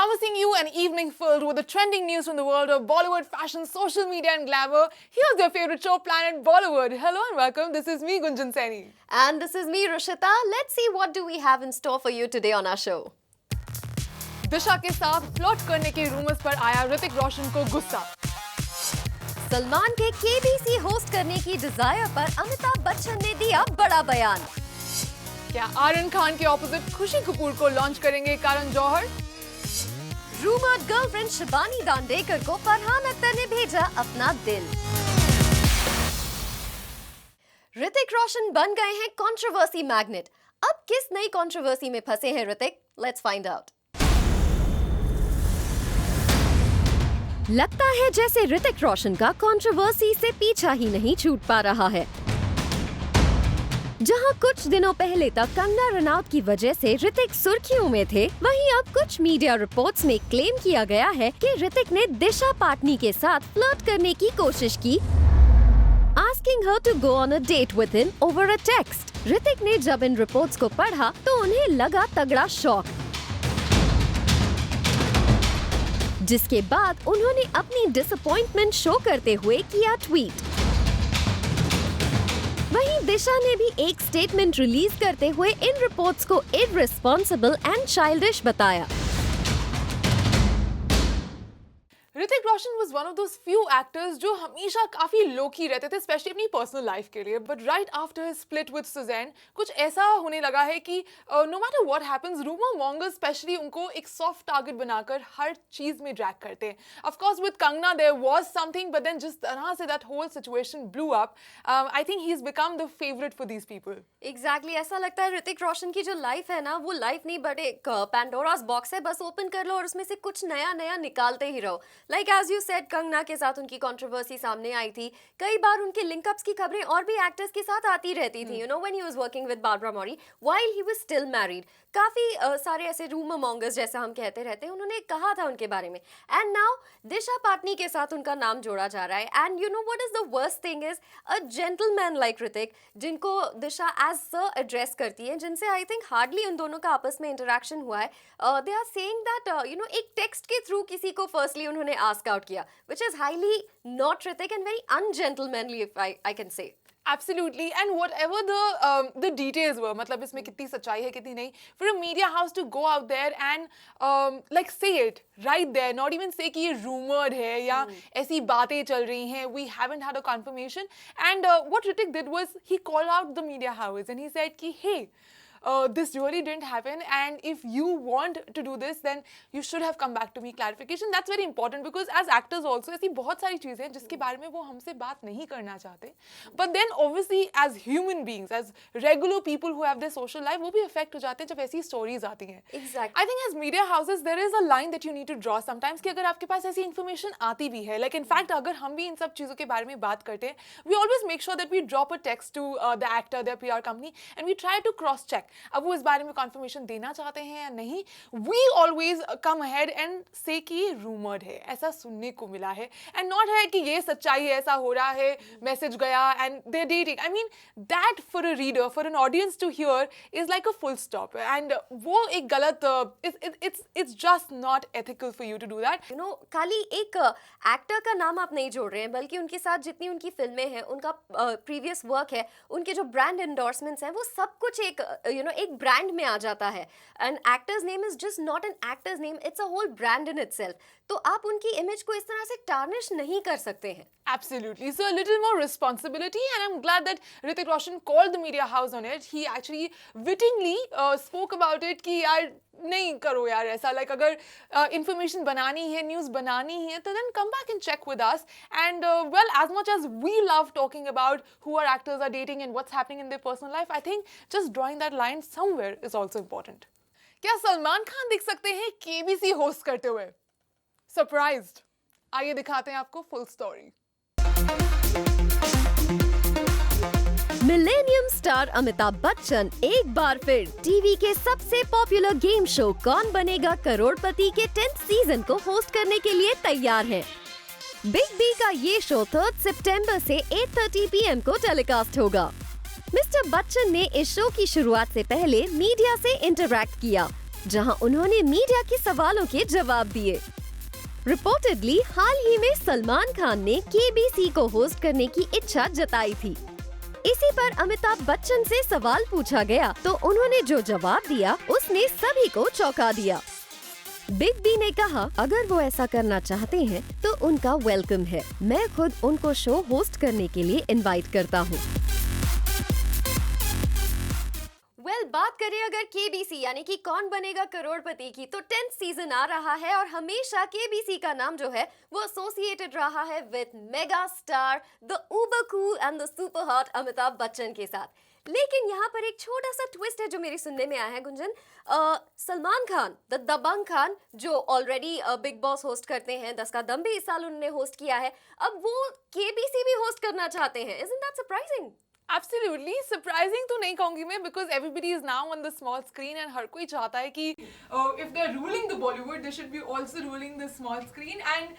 Promising you an evening filled with the trending news from the world of Bollywood, fashion, social media and glamour. Here's your favorite show, Planet Bollywood. Hello and welcome. This is me, Gunjan Saini. And this is me, Rishita. Let's see what do we have in store for you today on our show. दिशा के साथ flirt करने के rumours पर आया ऋतिक रोशन को गुस्सा. सलमान के KBC host करने की डिजायर पर अमिताभ बच्चन ने दिया बड़ा बयान. क्या आर्यन खान के ऑपोजिट खुशी कपूर को लॉन्च करेंगे करण जौहर? रूमर्ड गर्लफ्रेंड शिबानी दांडेकर को फरहान अख्तर ने भेजा अपना दिल. ऋतिक रोशन बन गए हैं कंट्रोवर्सी मैग्नेट. अब किस नई कंट्रोवर्सी में फंसे हैं ऋतिक? Let's find out. लगता है जैसे ऋतिक रोशन का कंट्रोवर्सी से पीछा ही नहीं छूट पा रहा है. जहां कुछ दिनों पहले तक कंगना रनौत की वजह से ऋतिक सुर्खियों में थे, वहीं अब कुछ मीडिया रिपोर्ट्स में क्लेम किया गया है कि ऋतिक ने दिशा पाटनी के साथ फ्लर्ट करने की कोशिश की, asking her to go on a date with him over a text. Hrithik ने जब इन रिपोर्ट्स को पढ़ा तो उन्हें लगा तगड़ा शॉक, जिसके बाद उन्होंने अपनी डिसअपॉइंटमेंट शो करते हुए किया ट्वीट. वहीं दिशा ने भी एक स्टेटमेंट रिलीज करते हुए इन रिपोर्ट्स को इररिस्पॉन्सिबल एंड चाइल्डिश बताया. Hrithik Roshan was one of those few actors जो हमेशा काफी लो की रहते थे, स्पेशली अपनी पर्सनल लाइफ के लिए. But right after split with Sussanne कुछ ऐसा होने लगा है कि no matter what happens, rumour mongers specially उनको एक सॉफ्ट टारगेट बनाकर हर चीज में ड्रैग करते हैं. Of course with Kangana there was something, but then जिस तरह से that whole situation blew up, I think he is become the favourite for these people. Exactly ऐसा लगता है ऋतिक रोशन की जो लाइफ है ना, वो लाइफ नहीं बट एक पैंडोरास बॉक्स है. बस ओपन कर लो और उसमें से कुछ नया नया निकालते ही रहो. Like as you said, Kangana के साथ उनकी कंट्रोवर्सी सामने आई थी. कई बार उनके लिंकअप्स की खबरें और भी एक्टर्स के साथ आती रहती थी. You know, when he was working with Barbara Mauri while he was still married. काफी सारे ऐसे रूमर मॉन्गर्स जैसा हम कहते रहते हैं, उन्होंने कहा था उनके बारे में. एंड नाउ दिशा पाटनी के साथ उनका नाम जोड़ा जा रहा है. And you know what is the worst thing is a gentleman like Hrithik, जिनको दिशा एज सर एड्रेस करती है, जिनसे आई थिंक हार्डली उन दोनों का आपस में इंटरेक्शन हुआ है. They are saying that you know, एक टेक्स्ट के थ्रू किसी को फर्स्टली उन्होंने आस्क आउट किया, which is highly not Hrithik and very ungentlemanly, if I can say. Absolutely, and whatever the details were, मतलब इसमें कितनी सच्चाई है कितनी नहीं, for a media house to go out there and like say it right there, not even say कि ये rumored है या ऐसी बातें चल रही हैं, we haven't had a confirmation. And what Hrithik did was he called out the media house and he said कि hey, this really didn't happen, and if you want to do this then you should have come back to me. Clarification, that's very important because as actors also ऐसी बहुत सारी चीजें हैं जिसके बारे में वो हमसे बात नहीं करना चाहते, but then obviously as human beings, as regular people who have their social life, वो भी affect हो जाते हैं जब ऐसी stories आती हैं. Exactly. I think as media houses there is a line that you need to draw sometimes कि अगर आपके पास ऐसी information आती भी है, like in fact अगर हम भी इन सब चीजों के बारे में बात करते हैं, we always make sure that we drop a text to the actor, their PR company, and we try to cross check. अब वो इस बारे में कन्फर्मेशन देना चाहते हैं या नहीं, we always come ahead and say कि ये रूमर्ड है, ऐसा सुनने को मिला है, एंड नॉट है कि ये सच्चाई है, ऐसा हो रहा है, मैसेज गया and they dating. I mean that for a reader, for an audience to hear is like a full stop, and वो एक गलत, it's just not ethical for you to do that. You know, खाली एक actor का नाम आप नहीं जोड़ रहे हैं, बल्कि उनके साथ जितनी उनकी फिल्में हैं, उनका प्रीवियस वर्क है, उनके जो ब्रांड एंडोर्समेंट्स हैं, वो सब कुछ एक यू नो एक ब्रांड में आ जाता है. An actor's name is just not an actor's name, it's a whole brand in itself. तो आप उनकी इमेज को इस तरह से टार्निश नहीं कर सकते हैं. Absolutely. So a little more responsibility, and I'm glad that Hrithik Roshan called the media house on it. He actually wittingly spoke about it कि यार नहीं करो यार ऐसा, like अगर information बनानी है, news बनानी है, तो then come back and check with us. And well, as much as we love talking about who our actors are dating and what's happening in their personal life, I think just drawing that line somewhere is also important. क्या सलमान खान दिख सकते हैं KBC host करते हुए? Surprised? आइए दिखाते हैं आपको full story. Millennium star Amitabh Bachchan एक बार फिर टीवी के सबसे पॉपुलर गेम शो कौन बनेगा करोड़पति के 10th सीजन को होस्ट करने के लिए तैयार है. बिग बी का ये शो 3 सितंबर से 8:30 PM को टेलीकास्ट होगा. मिस्टर बच्चन ने इस शो की शुरुआत से पहले मीडिया से इंटरैक्ट किया. जहां उन्होंने मीडिया के सवालों के जवाब दिए। रिपोर्टेडली हाल ही में सलमान खान ने केबीसी को होस्ट करने की इच्छा जताई थी। इसी पर अमिताभ बच्चन से सवाल पूछा गया तो उन्होंने जो जवाब दिया उसने सभी को चौंका दिया। बिग बी ने कहा अगर वो ऐसा करना चाहते हैं तो उनका वेलकम है। मैं खुद उनको शो होस्ट करने के लिए इनवाइट करता हूँ। बात करें अगर केबीसी यानी कि कौन बनेगा करोड़पति की, तो 10th सीजन आ रहा है और हमेशा केबीसी का नाम जो है वो एसोसिएटेड रहा है with mega star the Uber cool and the super hot Amitabh Bachchan के साथ। लेकिन यहाँ पर एक छोटा सा ट्विस्ट है जो मेरे सुनने में आया है गुंजन। सलमान खान द दबंग खान जो ऑलरेडी बिग बॉस होस्ट करते हैं, 10 का दम भी इस साल उन्होंने होस्ट किया है, अब वो केबीसी भी होस्ट करना चाहते हैं। Isn't that surprising? Absolutely surprising तो नहीं कहूँगी मैं, because everybody is now on the small screen and हर कोई चाहता है कि if they're ruling the Bollywood, they should be also ruling the small screen. And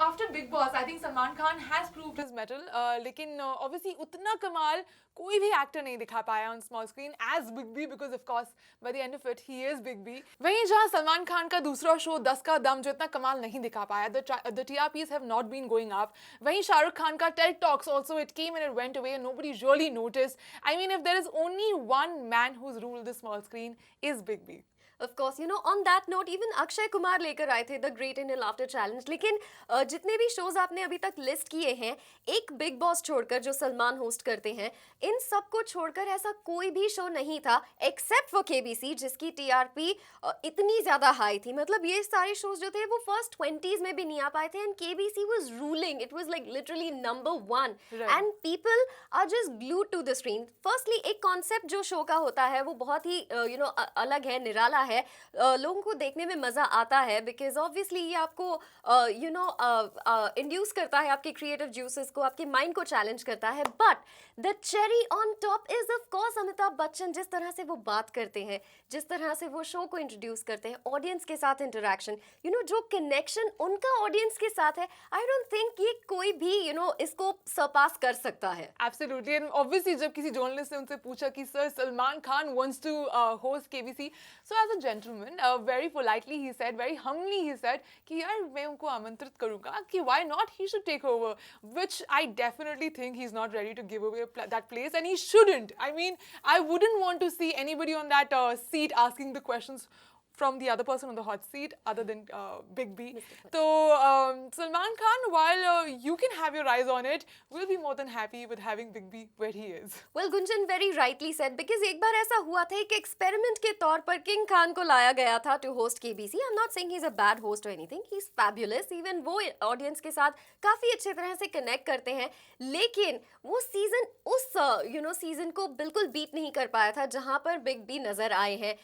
after Big Boss, I think Salman Khan has proved his mettle. लेकिन obviously उतना कमाल कोई भी actor नहीं दिखा पाया on small screen as Big B, because of course by the end of it he is Big B. वहीं जहाँ सलमान खान का दूसरा शो 10 का दम जो इतना कमाल नहीं दिखा पाया, the TRPs have not been going up. वहीं शाहरुख खान का TED Talks also, it came and it went away and nobody really noticed. I mean, if there is only one man who's ruled the small screen, is Big B. Of course, you know, on that note, even Akshay Kumar लेकर आए थे the great Indian laughter challenge. लेकिन जितने भी shows आपने अभी तक list किए हैं, एक बिग बॉस छोड़कर जो सलमान होस्ट करते हैं, इन सबको छोड़कर ऐसा कोई भी शो नहीं था एक्सेप्ट फॉर केबीसी जिसकी टीआरपी इतनी ज्यादा हाई थी। मतलब ये सारे शोज जो थे वो फर्स्ट 20s में भी नहीं आ पाए थे and KBC was ruling. It was like literally number 1 and people are just glued to the screen. Firstly एक कॉन्सेप्ट जो शो का होता है वो बहुत ही अलग है, निराला है, लोगों को देखने में मजा आता है बिकॉज ऑब्वियसली ये आपको इंड्यूस करता है आपके क्रिएटिव ज्यूसेस को, आपके माइंड को चैलेंज करता है। But the cherry on top is of course Amitabh Bachchan. जिस तरह से वो बात करते हैं, जिस तरह से वो शो को इंट्रोड्यूस करते हैं, ऑडियंस के साथ इंटरेक्शन, जो कनेक्शन उनका ऑडियंस के साथ है, आई डोंट थिंक ये कोई भी इसको सरपास कर सकता है। Absolutely, and obviously जब किसी जर्नलिस्ट ने उनसे पूछा कि sir Salman Khan wants to host KBC, so as a gentleman, very politely he said, very humbly he said कि यार मैं उनको आमंत्रित करूँगा कि why not he should take over, which I definitely think he's not ready to give away that place and he shouldn't. I mean, I wouldn't want to see anybody on that seat asking the questions from the other person on the hot seat other than Big B. So Salman Khan, while you can have your eyes on it, we'll be more than happy with having Big B where he is. Well, Gunjan very rightly said because एक बार ऐसा हुआ था, एक experiment के तौर पर king Khan को लाया गया था to host KBC. I'm not saying he's a bad host or anything. He's fabulous. Even वो ऑडियंस के साथ काफी अच्छे तरह से कनेक्ट करते हैं, लेकिन वो सीजन उस सीजन को बिल्कुल बीट नहीं कर पाया था जहां पर बिग बी नजर आए हैं।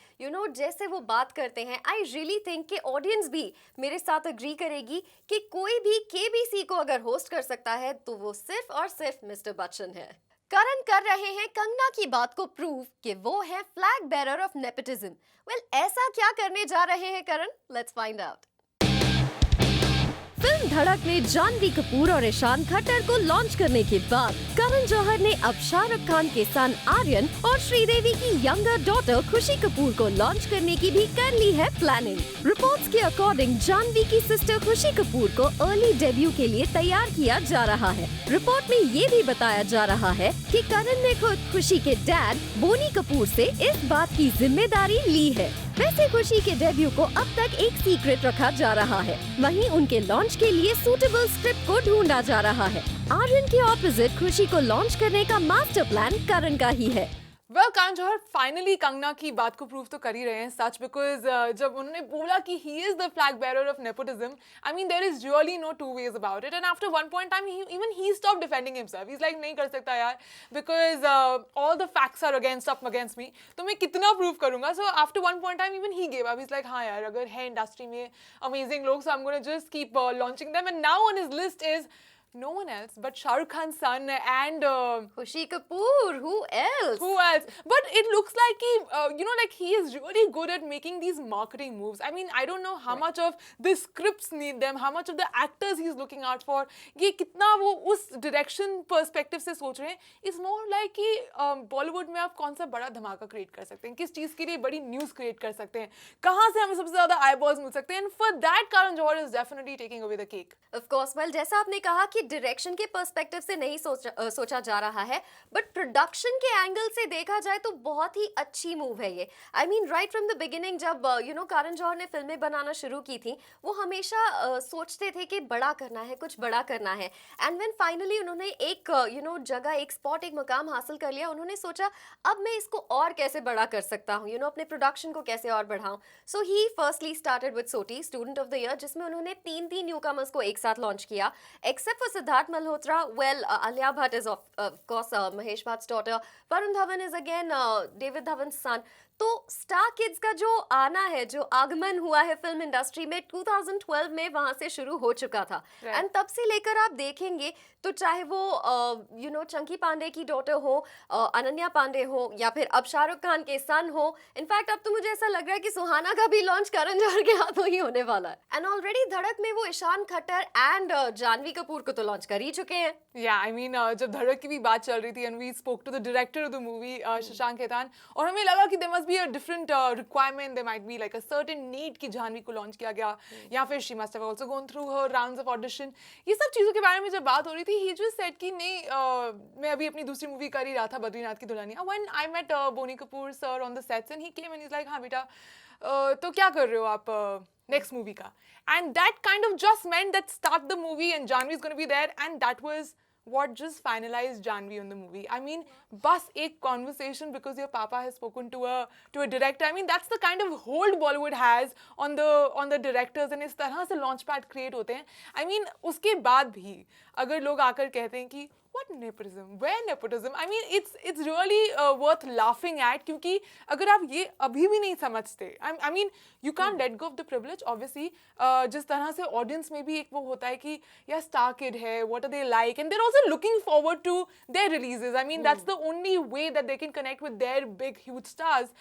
जैसे वो बात करते हैं, आई रियली थिंक कि ऑडियंस भी मेरे साथ अग्री करेगी कि कोई भी केबीसी को अगर होस्ट कर सकता है तो वो सिर्फ और सिर्फ मिस्टर बच्चन है। करण कर रहे हैं कंगना की बात को प्रूव कि वो है flag bearer of nepotism. Well, ऐसा क्या करने जा रहे हैं Karan? Let's find out. Film Dhadak ने जानवी कपूर और ईशान खट्टर को लॉन्च करने के बाद करण जौहर ने अब शाहरुख खान के सन आर्यन और श्रीदेवी की यंगर डॉटर खुशी कपूर को लॉन्च करने की भी कर ली है प्लानिंग। रिपोर्ट्स के अकॉर्डिंग जानवी की सिस्टर खुशी कपूर को अर्ली डेब्यू के लिए तैयार किया जा रहा है। रिपोर्ट में ये भी बताया जा रहा है कि करण ने खुद खुशी के डैड बोनी कपूर से इस बात की जिम्मेदारी ली है। वैसे खुशी के डेब्यू को अब तक एक सीक्रेट रखा जा रहा है, वहीं उनके लॉन्च के लिए सूटेबल स्क्रिप्ट को ढूंढा जा रहा है। आर्यन के ऑपोजिट खुशी को लॉन्च करने का मास्टर प्लान करण का ही है। Well, करण जौहर फाइनली कंगना की बात को प्रूव तो कर ही रहे हैं सच, बिकॉज जब उन्होंने बोला कि he is the flag bearer of nepotism, I mean there is really no two ways about it. And after one point time even he stop defending himself. He is like नहीं कर सकता यार, because all the facts are against me, तो मैं कितना prove करूंगा। So after one point time even he gave up. He is like हाँ यार, अगर है इंडस्ट्री में अमेजिंग लोग, सो I am gonna just keep launching them. And now on his list is no one else but Shah Rukh Khan's son and Khushi Kapoor, who else? who else? But it looks like he is really good at making these marketing moves. I mean, I don't know how much of the scripts need them, how much of the actors he's looking out for. ये कितना वो उस direction perspective से सोच रहे हैं. It's more like कि Bollywood में आप कौन सा बड़ा धमाका create कर सकते हैं, किस चीज़ के लिए बड़ी news create कर सकते हैं, कहाँ से हमें सबसे ज़्यादा eyeballs मिल सकते हैं. And for that, Karan Johar is definitely taking away the cake. Of course, well, जैसा आपने कहा कि डायरेक्शन के पर्सपेक्टिव से नहीं सोचा जा रहा है, बट प्रोडक्शन के एंगल से देखा जाए तो बहुत ही अच्छी मूव है ये. I mean right from the beginning जब करण जौहर ने फिल्में बनाना शुरू की थी, वो हमेशा सोचते थे कि बड़ा करना है, कुछ बड़ा करना है. एंड व्हेन फाइनली उन्होंने एक जगह, एक स्पॉट, एक मकाम हासिल कर लिया, उन्होंने सोचा अब मैं इसको और कैसे बड़ा कर सकता हूँ, अपने प्रोडक्शन को कैसे और बढ़ाऊं. So he firstly started with SOTY, student of the year, जिसमें उन्होंने 3 न्यूकमर्स को एक साथ लॉन्च किया. Except for Siddharth Malhotra, well, Alia Bhatt is of course Mahesh Bhatt's daughter. Varun Dhawan is again David Dhawan's son. तो स्टार किड्स का जो आना है, जो आगमन हुआ है फिल्म इंडस्ट्री में 2012 में, वहां से शुरू हो चुका था. एंड तब से लेकर आप देखेंगे तो चाहे वो चंकी पांडे की डॉटर हो, अनन्या पांडे हो, या फिर अब शाहरुख खान के सन हो. इनफैक्ट अब तो मुझे ऐसा लग रहा है कि सुहाना का भी लॉन्च करण जौहर के हाथों ही होने वाला है. एंड ऑलरेडी धड़क में वो ईशान खट्टर एंड जानवी कपूर को तो लॉन्च कर ही चुके हैं. आई मीन जब धड़क की भी बात चल रही थी and we spoke to the director of the movie Shashank Khetan, और हमें लगा कि there must be a different requirement, there might be like a certain need कि जानवी को लॉन्च किया गया, या फिर she must have also gone through her rounds of audition. ये सब चीज़ों के बारे में जब बात हो रही थी, ही जस्ट सेड कि नहीं, मैं अभी अपनी दूसरी मूवी कर ही रहा था, Badrinath Ki Dulhania, when I met Boney Kapoor sir on the sets and he came and is like, हाँ बेटा तो क्या कर रहे हो आप नेक्स्ट मूवी का. And that kind of just meant that start the movie and Janhvi is gonna be there, and that was what just finalized Janvi on the movie. I mean, bus ek conversation because your papa has spoken to a director. I mean, that's the kind of hold Bollywood has on the directors, and इस तरह से launch pad create होते हैं. I mean, उसके बाद भी अगर लोग आकर कहते हैं कि what nepotism, where nepotism? I mean, it's really worth laughing at, क्योंकि अगर आप ये अभी भी नहीं समझते, I mean, you can't let go of the privilege, obviously. जिस तरह से audience में भी एक वो होता है कि यार star kid है, what are they like, and they're also looking forward to their releases. I mean, that's the only way that they can connect with their big huge stars.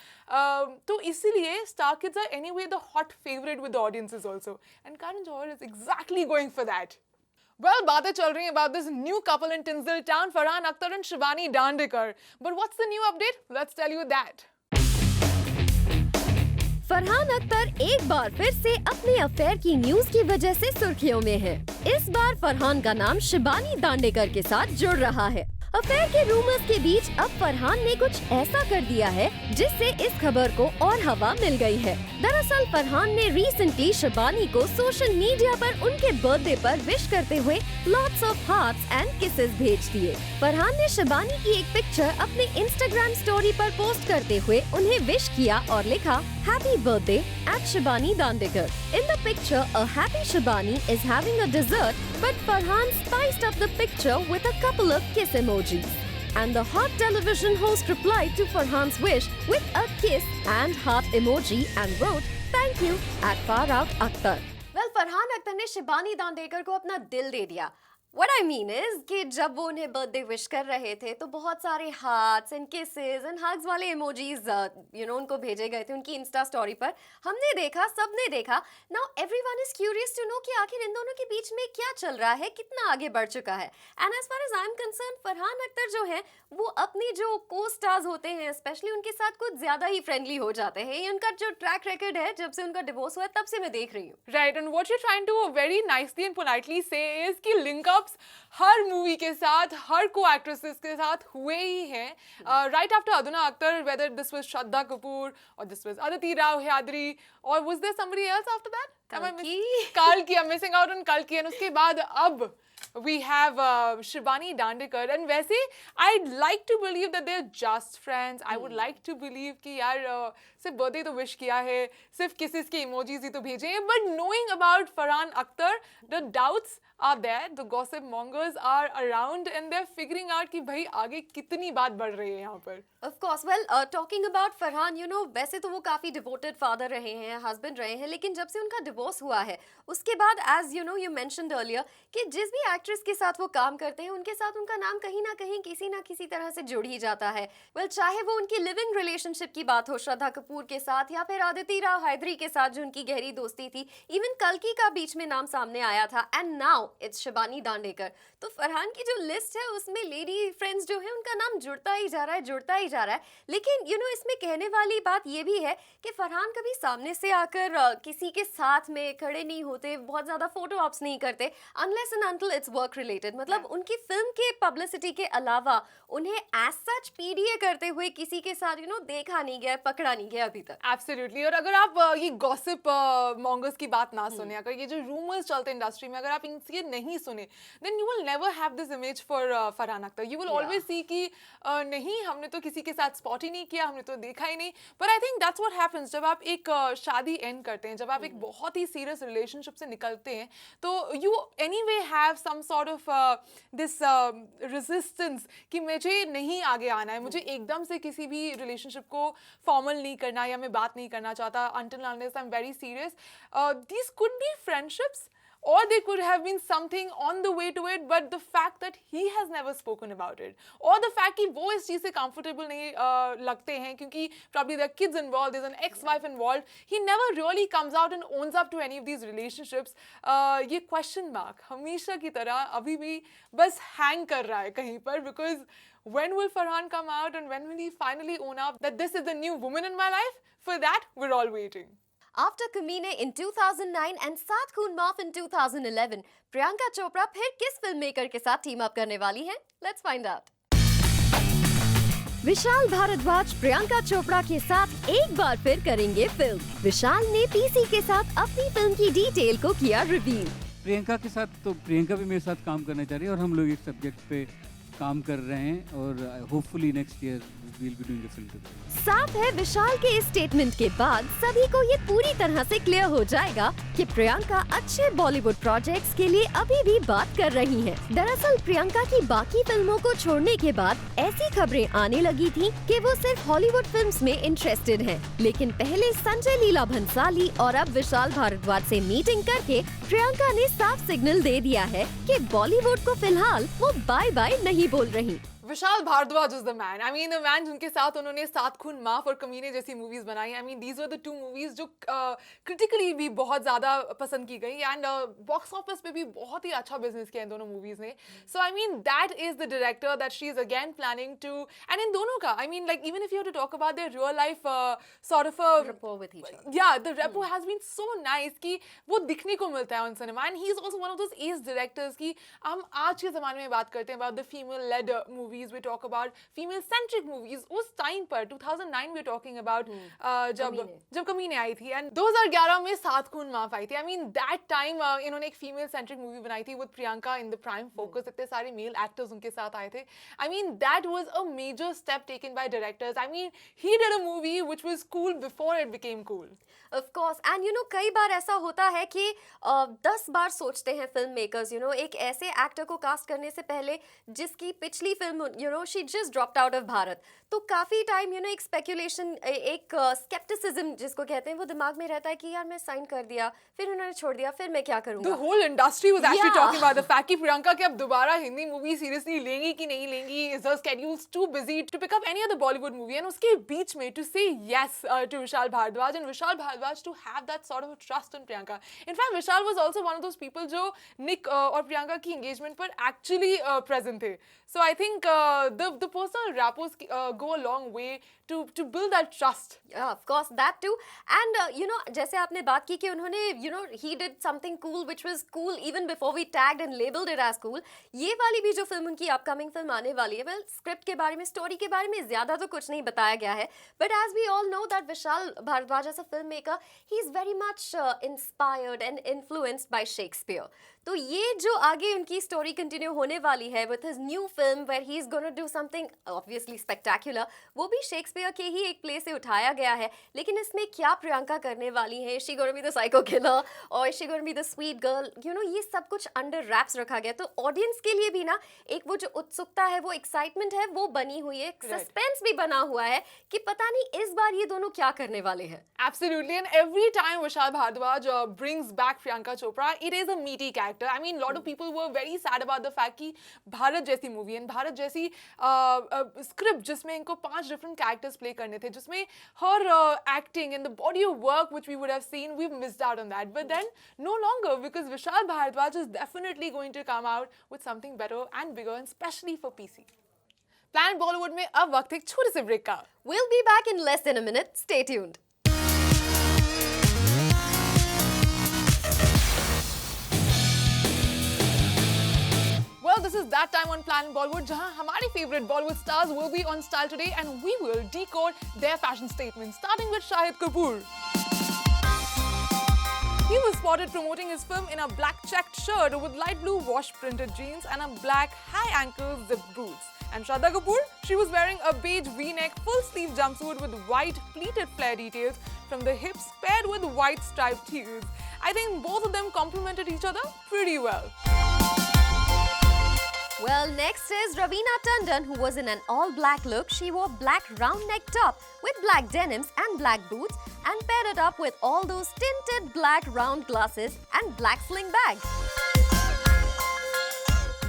तो इसीलिए star kids are anyway the hot favorite with the audiences also, and Karan Johar is exactly going for that. Well, बातें चल रही हैं about this new couple in Tinseltown, Farhan Akhtar and Shivani Dandekar. But what's the new update? Let's tell you that. Farhan Akhtar एक बार फिर से अपने affair की news की वजह से सुर्खियों में है. इस बार फरहान का नाम शिबानी दांडेकर के साथ जुड़ रहा है. अफेयर के रूमर्स के बीच अब फरहान ने कुछ ऐसा कर दिया है जिससे इस खबर को और हवा मिल गई है. दरअसल फरहान ने रिसेंटली शिबानी को सोशल मीडिया पर उनके बर्थडे पर विश करते हुए lots of hearts and kisses भेज दिए. फरहान ने शिबानी की एक पिक्चर अपने इंस्टाग्राम स्टोरी पर पोस्ट करते हुए उन्हें विश किया और लिखा happy birthday at Shibani Dandekar. In the picture a happy Shibani is having a dessert, but Farhan spiced up the picture with a couple of kiss emojis. And the hot television host replied to Farhan's wish with a kiss and heart emoji and wrote, "Thank you" at Farhan Akhtar. Well, Farhan Akhtar ने शिबानी दांडेकर को अपना दिल दे दिया. What I mean is कि जब वो उन्हें birthday wish कर रहे थे तो बहुत सारे hearts and kisses and hugs वाले इमोजीज उनको भेजे गए थे उनकी इंस्टा स्टोरी पर. हमने देखा, सबने देखा. Now everyone is curious to know कि आखिर इन दोनों के बीच में क्या चल रहा है, कितना आगे बढ़ चुका है. And as far as I am concerned, Farhan Akhtar जो है वो अपनी जो को स्टार्स होते हैं स्पेशली उनके साथ कुछ ज्यादा ही फ्रेंडली हो जाते हैं. ये उनका जो ट्रैक रिकॉर्ड है जब से उनका डिवोर्स हुआ है तब से मैं देख रही हूँ. Right, and what you're trying to very nicely and politely say is कि link ups हर मूवी के साथ, हर को एक्ट्रेसेस के साथ हुए ही हैं. Right after Aduna Akhtar, whether this was Shraddha Kapoor or this was Aditi Rao Hyadri, or was there somebody else after that? Kalki, I'm missing out on Kalki. And उसके बाद अब we have Shivani Dandekar, and वैसे I'd like to believe that they're just friends. I would like to believe कि यार सिर्फ birthday तो wish किया है, सिर्फ किसेस के इमोजीज ही तो भेजे हैं. But knowing about Farhan Akhtar, the doubts are there, the gossip mongers are around and they're figuring out कि भाई आगे कितनी बात बढ़ रही है यहाँ पर. Of course, well, talking about Farhan, वैसे तो वो काफी डिवोटेड फादर रहे हैं, हस्बैंड रहे हैं, लेकिन जब से उनका डिवोर्स हुआ है, उसके बाद एज यू मेंशन्ड अर्लियर कि जिस भी एक्ट्रेस के साथ वो काम करते हैं, उनके साथ उनका नाम कहीं ना किसी तरह से जुड़ ही जाता है. वेल, चाहे वो उनकी लिविंग रिलेशनशिप की बात हो श्रद्धा कपूर के साथ या फिर आदिति राव हैदरी के साथ जो उनकी गहरी दोस्ती थी, इवन कल्कि का बीच में नाम सामने आया था, and now it's Shibani Dandekar. तो फरहान की जो लिस्ट है उसमें लेडी फ्रेंड्स जो है उनका नाम जुड़ता ही जा रहा है. लेकिन इसमें कहने वाली बात ये भी है कि फरहान कभी सामने से आकर किसी के साथ में खड़े नहीं होते, बहुत ज्यादा फोटो ऑप्स नहीं करते unless and until it's work related. मतलब उनकी फिल्म के पब्लिसिटी के अलावा उन्हें एज सच पीडीए करते हुए किसी के साथ देखा नहीं गया, पकड़ा नहीं गया अभी तक. एब्सोल्युटली. और अगर आप ये गॉसिप मॉन्गर्स की बात ना सुने, अगर ये जो रूमर्स चलते हैं इंडस्ट्री में, अगर आप इनसे नहीं सुने, then you will never have this image for Farhan Akhtar. You will always see कि नहीं, हमने तो किसी के साथ स्पॉट ही नहीं किया, हमने तो देखा ही नहीं. पर I think that's what happens जब आप एक शादी एंड करते हैं, जब आप एक बहुत ही सीरियस रिलेशनशिप से निकलते हैं, तो you anyway have some sort of this resistance कि मुझे नहीं आगे आना है, मुझे एकदम से किसी भी रिलेशनशिप को फॉर्मल नहीं करना या मैं बात नहीं करना चाहता until unless I'm very serious. These could be friendships or they could have been something on the way to it, but the fact that he has never spoken about it, or the fact कि वो इस चीज़ से comfortable नहीं लगते हैं क्योंकि probably there are kids involved, there's an ex-wife involved, he never really comes out and owns up to any of these relationships. ये question mark हमेशा की तरह अभी भी बस hang कर रहा है कहीं पर, because when will Farhan come out and when will he finally own up that this is the new woman in my life? For that, we're all waiting. After Kamine in 2009 and Saath Khoon Maaf in 2011, Priyanka Chopra फिर किस filmmaker के साथ team up करने वाली हैं? Let's find out. Vishal Bhardwaj Priyanka Chopra के साथ एक बार फिर करेंगे फिल्म. विशाल ने पीसी के साथ अपनी फिल्म की डिटेल को किया रिवील. प्रियंका के साथ तो प्रियंका भी मेरे साथ काम करना चाह रही है और हम लोग इस सब्जेक्ट पे काम कर रहे हैं और hopefully next year we'll be doing a film together. साफ है विशाल के इस स्टेटमेंट के बाद सभी को ये पूरी तरह से क्लियर हो जाएगा कि प्रियंका अच्छे बॉलीवुड प्रोजेक्ट्स के लिए अभी भी बात कर रही हैं. दरअसल प्रियंका की बाकी फिल्मों को छोड़ने के बाद ऐसी खबरें आने लगी थी कि वो सिर्फ हॉलीवुड फिल्म्स में इंटरेस्टेड हैं. लेकिन पहले संजय लीला भंसाली और अब विशाल भारद्वाज से मीटिंग करके प्रियंका ने साफ सिग्नल दे दिया है कि बॉलीवुड को फिलहाल वो बाय बाय नहीं बोल रही. Vishal Bhardwaj is the man. I mean the man जिनके साथ उन्होंने सात खून माफ और कमीने जैसी मूवीज बनाई. I mean these were the two movies जो क्रिटिकली भी बहुत ज़्यादा पसंद की गई एंड बॉक्स ऑफिस पे भी बहुत ही अच्छा बिजनेस किया इन दोनों मूवीज ने. So I mean that is the director that she is again planning to. And इन दोनों का I mean like even if you have to talk about their real life sort of Rapport with each other. yeah, the repo has been so nice कि वो दिखने को मिलता है on cinema, and he is also one of those ace directors कि हम आज के ज़माने में बात करते हैं about the female led movies, we talk about female centric movies. उस टाइम पर 2009 we are talking about जब कमीने आई थी and 2011 में सात खून माफ आई थी. I mean that time इन्होंने एक female centric movie बनाई थी with Priyanka in the prime focus. इतने सारे male actors उनके साथ आए थे. I meन that was a major step taken by directors. I mean he did a movie which was cool before it became cool. Of course, and कई बार ऐसा होता है कि 10 बार सोचते हैं फिल्म मेकर्स एक ऐसे एक्टर को कास्ट करने से पहले जिसकी पिछली film she just dropped out of Bharat. तो काफी टाइम एक स्पेकुलेशन, एक स्केप्टिसिज्म जिसको कहते हैं, वो दिमाग में रहता है कि यार मैं साइन कर दिया, फिर उन्होंने छोड़ दिया, फिर मैं क्या करूंगा. The whole industry was actually Yeah. talking about the fact कि प्रियंका के अब दोबारा हिंदी मूवी सीरियसली लेंगी कि नहीं लेंगी. Is her schedules too busy to pick up any other Bollywood movie? And उसके बीच में to say yes to Vishal Bhardwaj and Vishal Bhardwaj to have that sort of a trust in Priyanka. In fact, Vishal was also one of those people जो Nick और प्रियंका की engagement पर actually present थे. So I think the personal rapport go a long way to build that trust. Yeah, of course, that too. And जैसे आपने बात की कि उन्होंने he did something cool which was cool even before we tagged and labeled it as cool. ये वाली भी जो फिल्म उनकी अपकमिंग फिल्म आने वाली है, well, स्क्रिप्ट के बारे में, स्टोरी के बारे में ज्यादा तो कुछ नहीं बताया गया है. But as we all know that Vishal Bhardwaj as a filmmaker, he is very much inspired and influenced by Shakespeare. तो ये जो आगे उनकी स्टोरी कंटिन्यू होने वाली है with his new film where he is gonna do something obviously spectacular, वो भी शेक्सपियर के ही एक प्ले से उठाया गया है, लेकिन इसमें क्या प्रियंका करने वाली है? She gonna be the psycho killer और she gonna be the sweet girl, you know, ये सब कुछ अंडर रैप्स रखा गया। तो ऑडियंस के लिए भी ना एक वो जो उत्सुकता है, वो एक्साइटमेंट है, वो बनी हुई है, सस्पेंस भी बना हुआ है कि पता नहीं इस बार ये दोनों क्या करने वाले हैं। Absolutely, and every time Vishal Bhardwaj brings back Priyanka Chopra, it is a meaty character. I mean, a lot of people were very sad about the fact कि भारत जैसी मूवी एंड भारत जैसी स्क्रिप्ट जिसमें इनको 5 डिफरेंट कैरेक्टर्स प्ले करने थे, जिसमें her acting and the body of work which we would have seen, we missed out on that, but then no longer because Vishal Bhardwaj is definitely going to come out with something better and bigger and specially for PC. Planet Bollywood में अब वक्त एक छोटे से break का। We'll be back in less than a minute. Stay tuned. Well, this is that time on Planet Bollywood जहां हमारे favorite Bollywood stars will be on style today and we will decode their fashion statements, starting with Shahid Kapoor. He was spotted promoting his film in a black checked shirt with light blue wash printed jeans and a black high ankle zipped boots. And Shraddha Kapoor, she was wearing a beige V-neck full sleeve jumpsuit with white pleated flare details from the hips paired with white striped heels. I think both of them complemented each other pretty well. Well, next is Raveena Tandon, who was in an all-black look. She wore black round-neck top with black denims and black boots and paired it up with all those tinted black round glasses and black sling bag.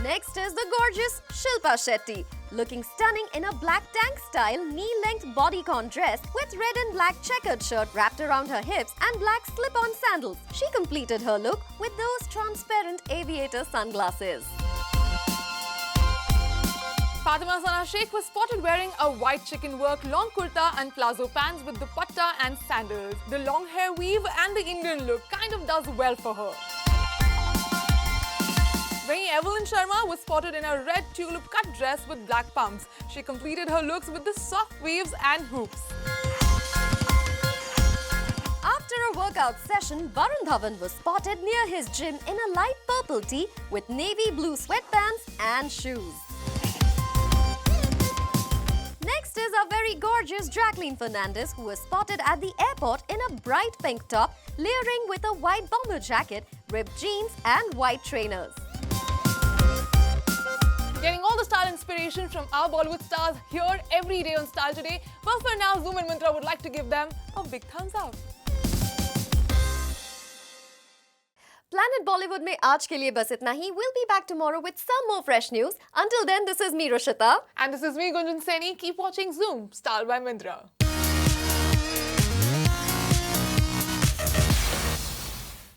Next is the gorgeous Shilpa Shetty, looking stunning in a black tank-style knee-length bodycon dress with red and black checkered shirt wrapped around her hips and black slip-on sandals. She completed her look with those transparent aviator sunglasses. Fatima Sana Sheikh was spotted wearing a white chicken work long kurta and palazzo pants with dupatta and sandals. The long hair weave and the Indian look kind of does well for her. Whereas Evelyn Sharma was spotted in a red tulip cut dress with black pumps. She completed her looks with the soft waves and hoops. After a workout session, Varun Dhawan was spotted near his gym in a light purple tee with navy blue sweatpants and shoes. Next is our very gorgeous Jacqueline Fernandez, who was spotted at the airport in a bright pink top, layering with a white bomber jacket, ripped jeans and white trainers. Getting all the style inspiration from our Bollywood stars here every day on Style Today. Well, for now, Zoom and Mantra would like to give them a big thumbs up. Planet Bollywood में आज के लिए बस इतना ही. We'll be back tomorrow with some more fresh news. Until then, this is me, Roshita. And this is me, Gunjan Seni. Keep watching Zoom, Style by Mindra.